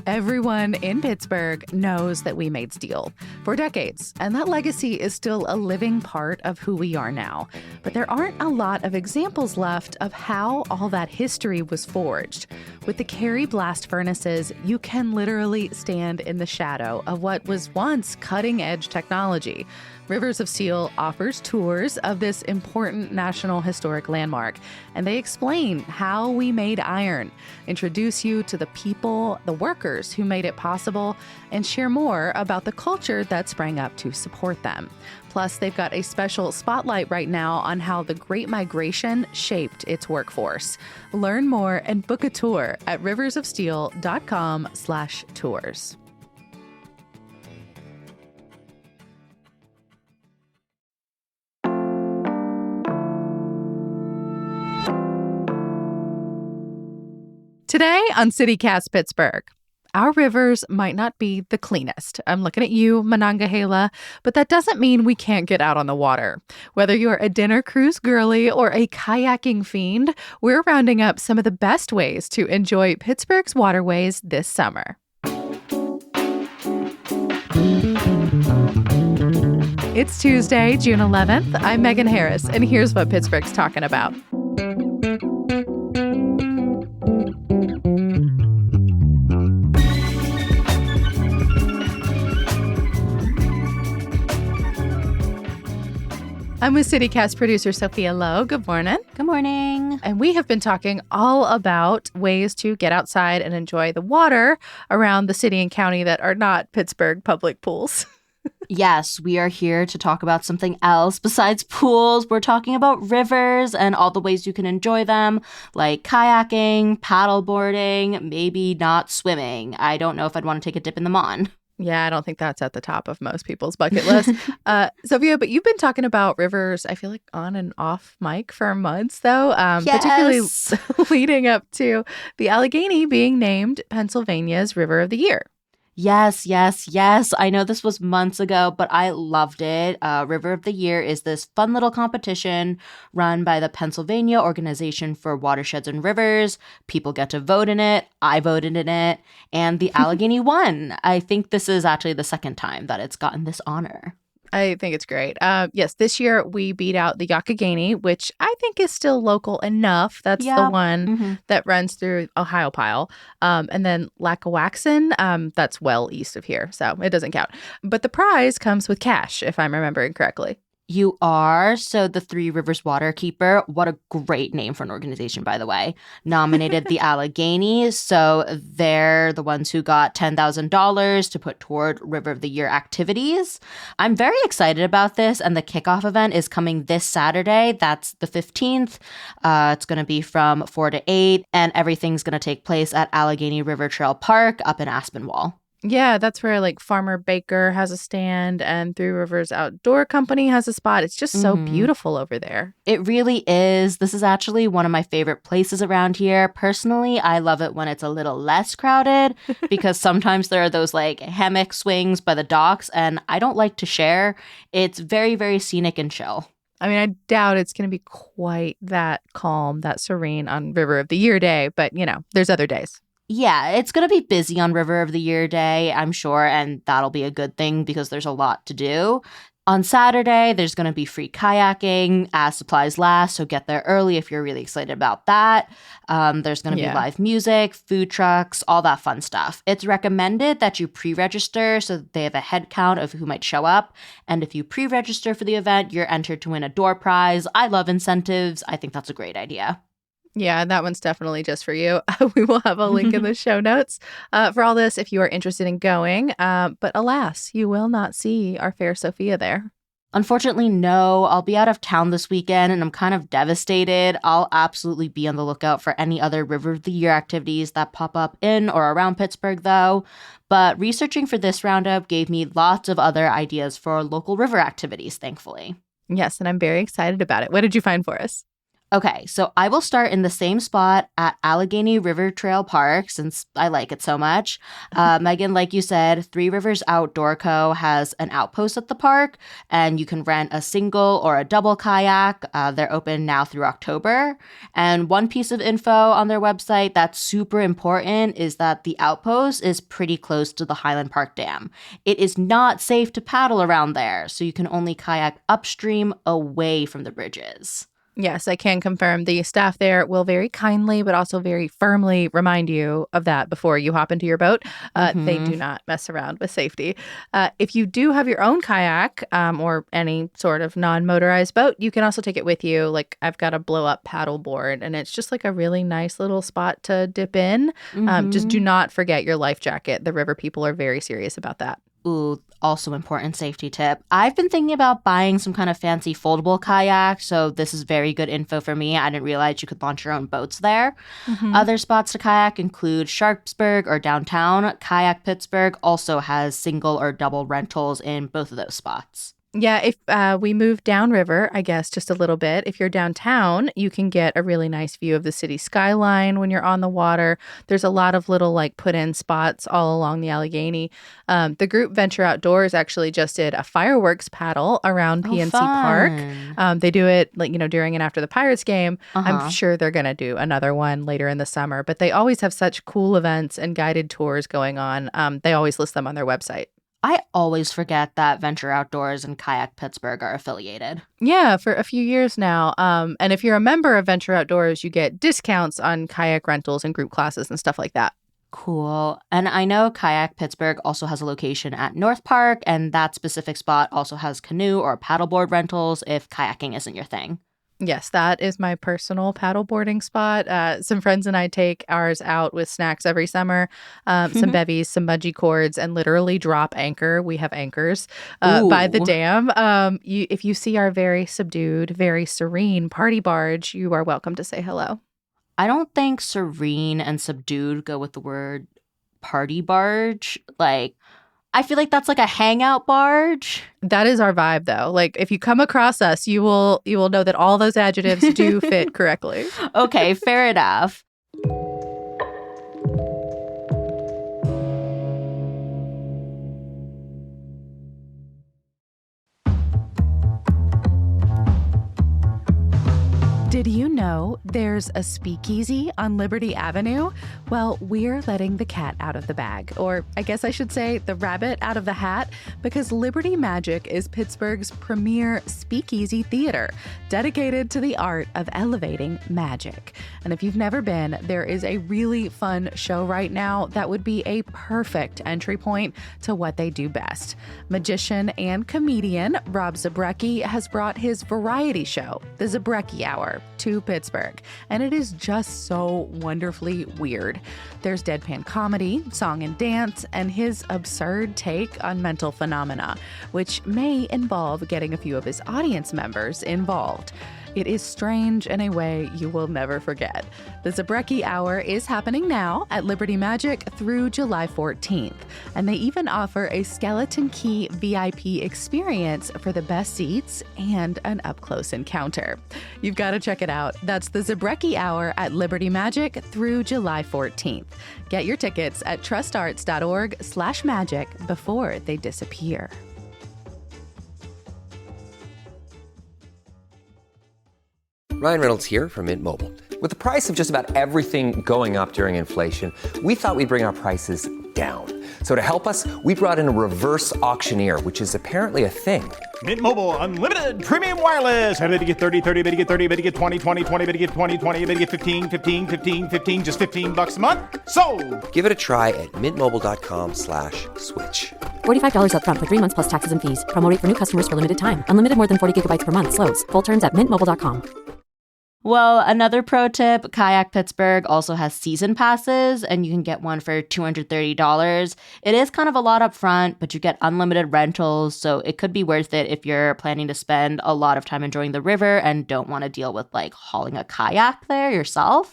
Everyone in Pittsburgh knows that we made steel for decades, and that legacy is still a living part of who we are now. But there aren't a lot of examples left of how all that history was forged. With the Carey blast furnaces, you can literally stand in the shadow of what was once cutting-edge technology. Rivers of Steel offers tours of this important national historic landmark, and they explain how we made iron, introduce you to the people, the workers who made it possible, and share more about the culture that sprang up to support them. Plus, they've got a special spotlight right now on how the Great Migration shaped its workforce. Learn more and book a tour at riversofsteel.com/tours. Today on CityCast Pittsburgh, our rivers might not be the cleanest. I'm looking at you, Monongahela, but that doesn't mean we can't get out on the water. Whether you're a dinner cruise girly or a kayaking fiend, we're rounding up some of the best ways to enjoy Pittsburgh's waterways this summer. It's Tuesday, June 11th. I'm Megan Harris, and here's what Pittsburgh's talking about. I'm with CityCast producer Sophia Lowe. Good morning. Good morning. And we have been talking all about ways to get outside and enjoy the water around the city and county that are not Pittsburgh public pools. Yes, we are here to talk about something else besides pools. We're talking about rivers and all the ways you can enjoy them, like kayaking, paddleboarding, maybe not swimming. I don't know if I'd want to take a dip in the Mon. Yeah, I don't think that's at the top of most people's bucket list. Sophia, but you've been talking about rivers, I feel like on and off mic for months, though, particularly leading up to the Allegheny being named Pennsylvania's River of the Year. Yes, yes, yes. I know this was months ago, but I loved it. River of the Year is this fun little competition run by the Pennsylvania Organization for Watersheds and Rivers. People get to vote in it. I voted in it. And the Allegheny won. I think this is actually the second time that it's gotten this honor. I think it's great. Yes, this year we beat out the Youghiogheny, which I think is still local enough. That's the one that runs through Ohio Pile. And then Lackawaxen, that's well east of here, so it doesn't count. But the prize comes with cash, if I'm remembering correctly. You are. So the Three Rivers Waterkeeper, what a great name for an organization, by the way, nominated the Allegheny. So they're the ones who got $10,000 to put toward River of the Year activities. I'm very excited about this, and the kickoff event is coming this Saturday. That's the 15th. It's going to be from 4 to 8, and everything's going to take place at Allegheny River Trail Park up in Aspinwall. Yeah, that's where like Farmer Baker has a stand and Three Rivers Outdoor Company has a spot. It's just so beautiful over there. It really is. This is actually one of my favorite places around here. Personally, I love it when it's a little less crowded because sometimes there are those like hammock swings by the docks and I don't like to share. It's very, very scenic and chill. I mean, I doubt it's going to be quite that calm, that serene on River of the Year Day, but you know, there's other days. Yeah, it's going to be busy on River of the Year Day, I'm sure, and that'll be a good thing because there's a lot to do. On Saturday, there's going to be free kayaking as supplies last, so get there early if you're really excited about that. There's going to be live music, food trucks, all that fun stuff. It's recommended that you pre-register so that they have a head count of who might show up. And if you pre-register for the event, you're entered to win a door prize. I love incentives. I think that's a great idea. Yeah, that one's definitely just for you. We will have a link in the show notes for all this if you are interested in going. But alas, you will not see our fair Sophia there. Unfortunately, no. I'll be out of town this weekend and I'm kind of devastated. I'll absolutely be on the lookout for any other River of the Year activities that pop up in or around Pittsburgh, though. But researching for this roundup gave me lots of other ideas for local river activities, thankfully. Yes, and I'm very excited about it. What did you find for us? Okay, so I will start in the same spot at Allegheny River Trail Park since I like it so much. Megan, like you said, Three Rivers Outdoor Co. has an outpost at the park, and you can rent a single or a double kayak. They're open now through October. And one piece of info on their website that's super important is that the outpost is pretty close to the Highland Park Dam. It is not safe to paddle around there, so you can only kayak upstream away from the bridges. Yes, I can confirm the staff there will very kindly but also very firmly remind you of that before you hop into your boat. They do not mess around with safety. If you do have your own kayak or any sort of non-motorized boat, you can also take it with you. Like I've got a blow-up paddle board, and it's just like a really nice little spot to dip in. Just do not forget your life jacket. The river people are very serious about that. Ooh, also important safety tip. I've been thinking about buying some kind of fancy foldable kayak, so this is very good info for me. I didn't realize you could launch your own boats there. Other spots to kayak include Sharpsburg or downtown. Kayak Pittsburgh also has single or double rentals in both of those spots. Yeah, if we move downriver, I guess, just a little bit, if you're downtown, you can get a really nice view of the city skyline when you're on the water. There's a lot of little put-in spots all along the Allegheny. The group Venture Outdoors actually just did a fireworks paddle around PNC Park. They do it during and after the Pirates game. I'm sure they're going to do another one later in the summer, but they always have such cool events and guided tours going on. They always list them on their website. I always forget that Venture Outdoors and Kayak Pittsburgh are affiliated. Yeah, for a few years now. And if you're a member of Venture Outdoors, you get discounts on kayak rentals and group classes and stuff like that. Cool. And I know Kayak Pittsburgh also has a location at North Park, and that specific spot also has canoe or paddleboard rentals if kayaking isn't your thing. Yes, that is my personal paddleboarding spot. Some friends and I take ours out with snacks every summer, some bevies, some bungee cords, and literally drop anchor. We have anchors by the dam. If you see our very subdued, very serene party barge, you are welcome to say hello. I don't think serene and subdued go with the word party barge. I feel like that's like a hangout barge. That is our vibe, though. If you come across us, you will know that all those adjectives do fit correctly. Okay, fair enough. Did you know there's a speakeasy on Liberty Avenue? Well, we're letting the cat out of the bag, or I guess I should say the rabbit out of the hat, because Liberty Magic is Pittsburgh's premier speakeasy theater, dedicated to the art of elevating magic. And if you've never been, there is a really fun show right now that would be a perfect entry point to what they do best. Magician and comedian Rob Zabrecki has brought his variety show, The Zabrecki Hour, to Pittsburgh, and it is just so wonderfully weird. There's deadpan comedy, song and dance, and his absurd take on mental phenomena, which may involve getting a few of his audience members involved. It is strange in a way you will never forget. The Zabrecki Hour is happening now at Liberty Magic through July 14th, and they even offer a Skeleton Key VIP experience for the best seats and an up-close encounter. You've got to check it out. That's the Zabrecki Hour at Liberty Magic through July 14th. Get your tickets at trustarts.org/magic before they disappear. Ryan Reynolds here from Mint Mobile. With the price of just about everything going up during inflation, we thought we'd bring our prices down. So to help us, we brought in a reverse auctioneer, which is apparently a thing. Mint Mobile Unlimited Premium Wireless. How to get 30, 30, bit to get 30, bit to get 20, 20, 20, bit to get 20, 20, bit to get 15, 15, 15, 15, just $15 a month? Sold! Give it a try at mintmobile.com/switch. $45 up front for 3 months plus taxes and fees. Promo rate for new customers for limited time. Unlimited more than 40 gigabytes per month. Slows full terms at mintmobile.com. Well, another pro tip, Kayak Pittsburgh also has season passes, and you can get one for $230. It is kind of a lot up front, but you get unlimited rentals, so it could be worth it if you're planning to spend a lot of time enjoying the river and don't want to deal with hauling a kayak there yourself.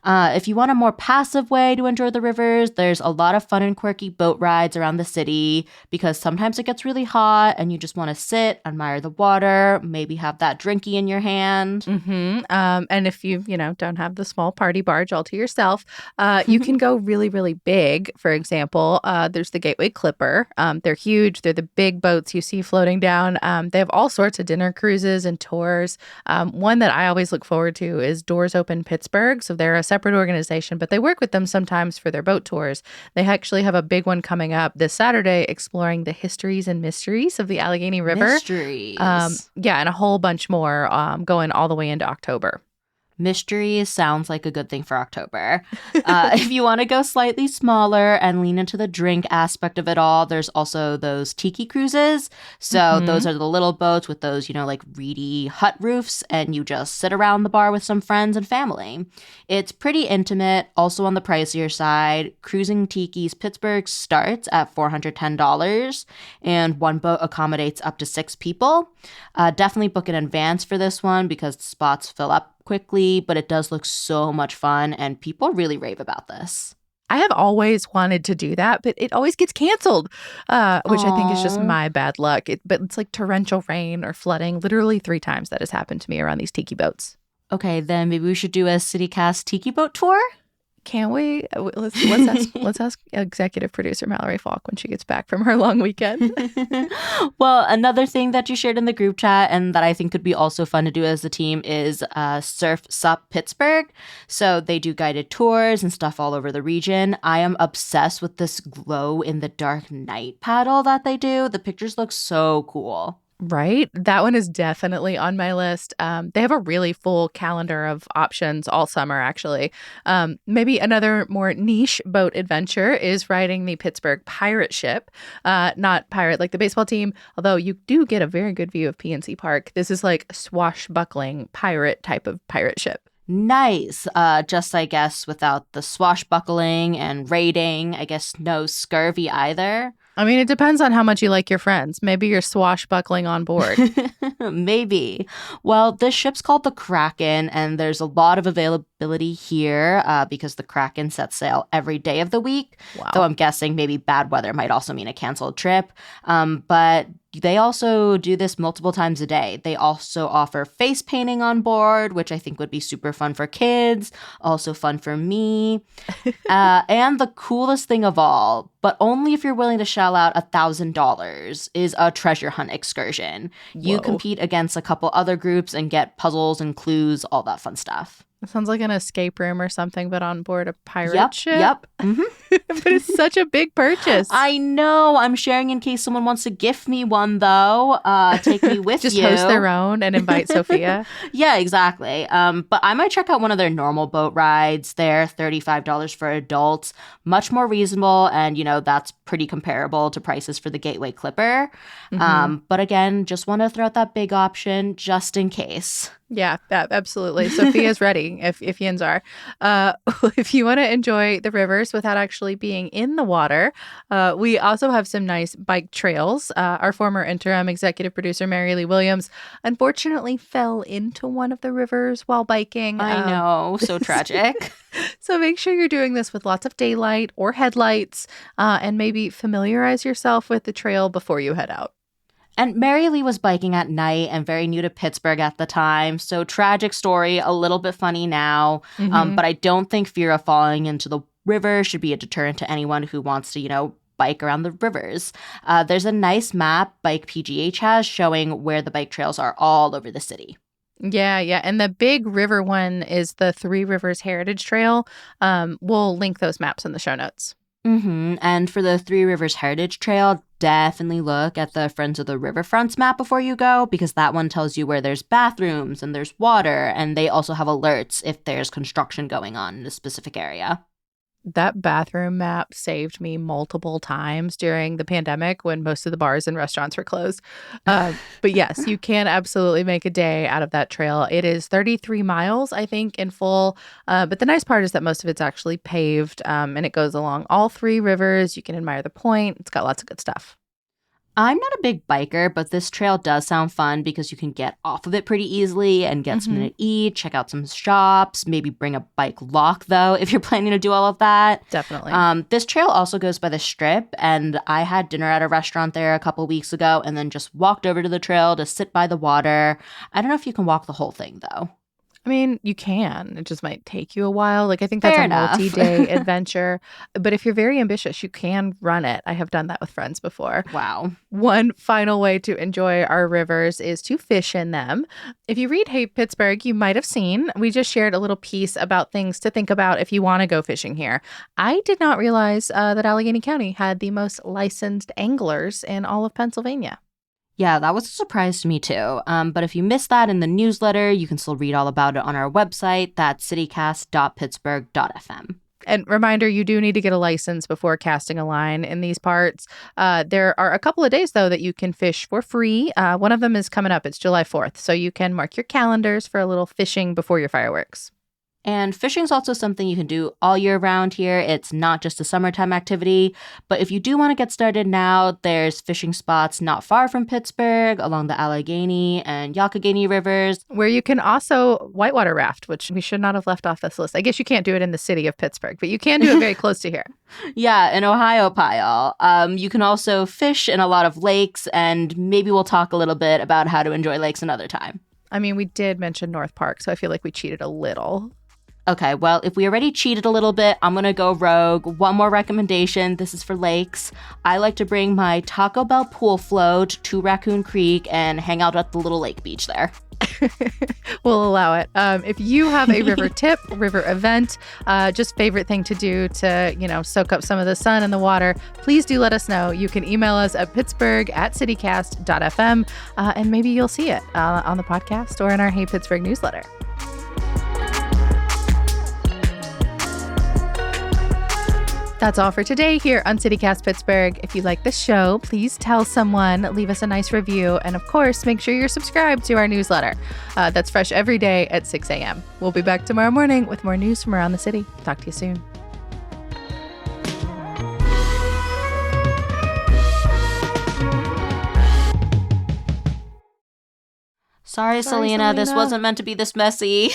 If you want a more passive way to enjoy the rivers, there's a lot of fun and quirky boat rides around the city, because sometimes it gets really hot and you just want to sit, admire the water, maybe have that drinky in your hand. And if you don't have the small party barge all to yourself, you can go really, really big. For example, there's the Gateway Clipper. They're huge. They're the big boats you see floating down. They have all sorts of dinner cruises and tours. One that I always look forward to is Doors Open Pittsburgh. So they're a separate organization, but they work with them sometimes for their boat tours. They actually have a big one coming up this Saturday exploring the histories and mysteries of the Allegheny River. Mysteries. Yeah, and a whole bunch more going all the way into October. Mystery sounds like a good thing for October. If you want to go slightly smaller and lean into the drink aspect of it all, there's also those tiki cruises. So those are the little boats with those, like reedy hut roofs, and you just sit around the bar with some friends and family. It's pretty intimate, also on the pricier side. Cruising Tiki's Pittsburgh starts at $410, and one boat accommodates up to 6 people. Definitely book in advance for this one because the spots fill up quickly, but it does look so much fun and people really rave about this. I have always wanted to do that, but it always gets canceled, which I think is just my bad luck. But it's like torrential rain or flooding. Literally 3 times that has happened to me around these tiki boats. Okay, then maybe we should do a CityCast tiki boat tour? Can we? Let's ask executive producer Mallory Falk when she gets back from her long weekend. Well, another thing that you shared in the group chat and that I think could be also fun to do as a team is Surf Sup Pittsburgh. So they do guided tours and stuff all over the region. I am obsessed with this glow in the dark night paddle that they do. The pictures look so cool. Right? That one is definitely on my list. They have a really full calendar of options all summer, actually. Maybe another more niche boat adventure is riding the Pittsburgh pirate ship. Not pirate like the baseball team, although you do get a very good view of PNC Park. This is like swashbuckling pirate type of pirate ship. Nice. Just, I guess, without the swashbuckling and raiding. I guess no scurvy either. I mean, it depends on how much you like your friends. Maybe you're swashbuckling on board. Maybe. Well, this ship's called the Kraken, and there's a lot of availability here because the Kraken sets sail every day of the week. Wow. Though I'm guessing maybe bad weather might also mean a canceled trip. But they also do this multiple times a day. They also offer face painting on board, which I think would be super fun for kids, also fun for me. And the coolest thing of all, but only if you're willing to shell out $1,000, is a treasure hunt excursion. You Whoa. compete against a couple other groups and get puzzles and clues, all that fun stuff. It sounds like an escape room or something, but on board a pirate ship. Yep. Mm-hmm. But it's such a big purchase. I know. I'm sharing in case someone wants to gift me one, though. Take me with Just you. host their own and invite Sophia. Yeah, exactly. But I might check out one of their normal boat rides. They're $35 for adults. Much more reasonable. And, that's pretty comparable to prices for the Gateway Clipper. But again, just want to throw out that big option just in case. Yeah, absolutely. Sophia's ready if yins are. If you want to enjoy the rivers without actually being in the water, we also have some nice bike trails. Our former interim executive producer, Mary Lee Williams, unfortunately fell into one of the rivers while biking. I know. So tragic. So make sure you're doing this with lots of daylight or headlights and maybe familiarize yourself with the trail before you head out. And Mary Lee was biking at night and very new to Pittsburgh at the time. So tragic story, a little bit funny now. But I don't think fear of falling into the river should be a deterrent to anyone who wants to, bike around the rivers. There's a nice map Bike PGH has showing where the bike trails are all over the city. Yeah. And the big river one is the Three Rivers Heritage Trail. We'll link those maps in the show notes. And for the Three Rivers Heritage Trail, definitely look at the Friends of the Riverfronts map before you go, because that one tells you where there's bathrooms and there's water, and they also have alerts if there's construction going on in a specific area. That bathroom map saved me multiple times during the pandemic when most of the bars and restaurants were closed. But yes, you can absolutely make a day out of that trail. It is 33 miles, I think, in full. But the nice part is that most of it's actually paved and it goes along all 3 rivers. You can admire the point. It's got lots of good stuff. I'm not a big biker, but this trail does sound fun because you can get off of it pretty easily and get something to eat, check out some shops, maybe bring a bike lock, though, if you're planning to do all of that. Definitely. This trail also goes by the Strip, and I had dinner at a restaurant there a couple weeks ago and then just walked over to the trail to sit by the water. I don't know if you can walk the whole thing, though. I mean, you can. It just might take you a while. Like, I think that's Fair a enough. multi-day adventure. But if you're very ambitious, you can run it. I have done that with friends before. Wow. One final way to enjoy our rivers is to fish in them. If you read Hey Pittsburgh, you might have seen we just shared a little piece about things to think about if you want to go fishing here. I did not realize that Allegheny County had the most licensed anglers in all of Pennsylvania. Yeah, that was a surprise to me too. But if you missed that in the newsletter, you can still read all about it on our website. That's citycast.pittsburgh.fm. And reminder, you do need to get a license before casting a line in these parts. There are a couple of days, though, that you can fish for free. One of them is coming up. It's July 4th. So you can mark your calendars for a little fishing before your fireworks. And fishing is also something you can do all year round here. It's not just a summertime activity. But if you do want to get started now, there's fishing spots not far from Pittsburgh along the Allegheny and Youghiogheny rivers, where you can also whitewater raft, which we should not have left off this list. I guess you can't do it in the city of Pittsburgh, but you can do it very close to here. Yeah, in Ohio, Pyle. You can also fish in a lot of lakes, and maybe we'll talk a little bit about how to enjoy lakes another time. I mean, we did mention North Park, so I feel like we cheated a little. Okay, well, if we already cheated a little bit, I'm going to go rogue. One more recommendation. This is for lakes. I like to bring my Taco Bell pool float to Raccoon Creek and hang out at the little lake beach there. We'll allow it. If you have a river tip, river event, just favorite thing to do to, soak up some of the sun and the water, please do let us know. You can email us at pittsburgh@citycast.fm, and maybe you'll see it on the podcast or in our Hey Pittsburgh newsletter. That's all for today here on CityCast Pittsburgh. If you like this show, please tell someone, leave us a nice review, and of course, make sure you're subscribed to our newsletter. That's fresh every day at 6 a.m. We'll be back tomorrow morning with more news from around the city. Talk to you soon. Sorry, Selena, this wasn't meant to be this messy.